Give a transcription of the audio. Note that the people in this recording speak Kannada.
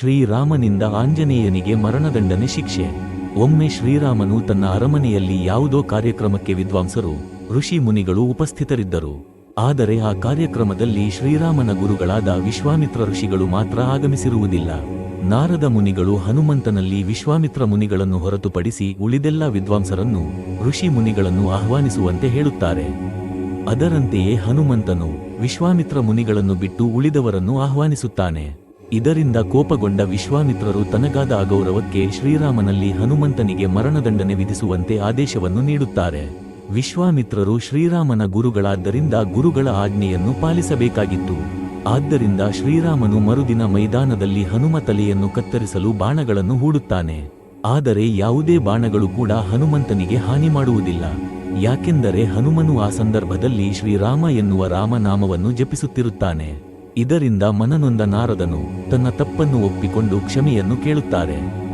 ಶ್ರೀರಾಮನಿಂದ ಆಂಜನೇಯನಿಗೆ ಮರಣದಂಡನೆ ಶಿಕ್ಷೆ. ಒಮ್ಮೆ ಶ್ರೀರಾಮನು ತನ್ನ ಅರಮನೆಯಲ್ಲಿ ಯಾವುದೋ ಕಾರ್ಯಕ್ರಮಕ್ಕೆ ವಿದ್ವಾಂಸರು, ಋಷಿ ಮುನಿಗಳು ಉಪಸ್ಥಿತರಿದ್ದರು. ಆದರೆ ಆ ಕಾರ್ಯಕ್ರಮದಲ್ಲಿ ಶ್ರೀರಾಮನ ಗುರುಗಳಾದ ವಿಶ್ವಾಮಿತ್ರ ಋಷಿಗಳು ಮಾತ್ರ ಆಗಮಿಸಿರುವುದಿಲ್ಲ. ನಾರದ ಮುನಿಗಳು ಹನುಮಂತನಲ್ಲಿ ವಿಶ್ವಾಮಿತ್ರ ಮುನಿಗಳನ್ನು ಹೊರತುಪಡಿಸಿ ಉಳಿದೆಲ್ಲ ವಿದ್ವಾಂಸರನ್ನು, ಋಷಿ ಮುನಿಗಳನ್ನು ಆಹ್ವಾನಿಸುವಂತೆ ಹೇಳುತ್ತಾರೆ. ಅದರಂತೆಯೇ ಹನುಮಂತನು ವಿಶ್ವಾಮಿತ್ರ ಮುನಿಗಳನ್ನು ಬಿಟ್ಟು ಉಳಿದವರನ್ನು ಆಹ್ವಾನಿಸುತ್ತಾನೆ. ಇದರಿಂದ ಕೋಪಗೊಂಡ ವಿಶ್ವಾಮಿತ್ರರು ತನಗಾದ ಅಗೌರವಕ್ಕೆ ಶ್ರೀರಾಮನಲ್ಲಿ ಹನುಮಂತನಿಗೆ ಮರಣದಂಡನೆ ವಿಧಿಸುವಂತೆ ಆದೇಶವನ್ನು ನೀಡುತ್ತಾರೆ. ವಿಶ್ವಾಮಿತ್ರರು ಶ್ರೀರಾಮನ ಗುರುಗಳಾದ್ದರಿಂದ ಗುರುಗಳ ಆಜ್ಞೆಯನ್ನು ಪಾಲಿಸಬೇಕಾಗಿತ್ತು. ಆದ್ದರಿಂದ ಶ್ರೀರಾಮನು ಮರುದಿನ ಮೈದಾನದಲ್ಲಿ ಹನುಮ ತಲೆಯನ್ನು ಕತ್ತರಿಸಲು ಬಾಣಗಳನ್ನು ಹೂಡುತ್ತಾನೆ. ಆದರೆ ಯಾವುದೇ ಬಾಣಗಳು ಕೂಡ ಹನುಮಂತನಿಗೆ ಹಾನಿ ಮಾಡುವುದಿಲ್ಲ. ಯಾಕೆಂದರೆ ಹನುಮನು ಆ ಸಂದರ್ಭದಲ್ಲಿ ಶ್ರೀರಾಮ ಎನ್ನುವ ರಾಮನಾಮವನ್ನು ಜಪಿಸುತ್ತಿರುತ್ತಾನೆ. ಇದರಿಂದ ಮನನೊಂದ ನಾರದನು ತನ್ನ ತಪ್ಪನ್ನು ಒಪ್ಪಿಕೊಂಡು ಕ್ಷಮೆಯನ್ನು ಕೇಳುತ್ತಾರೆ.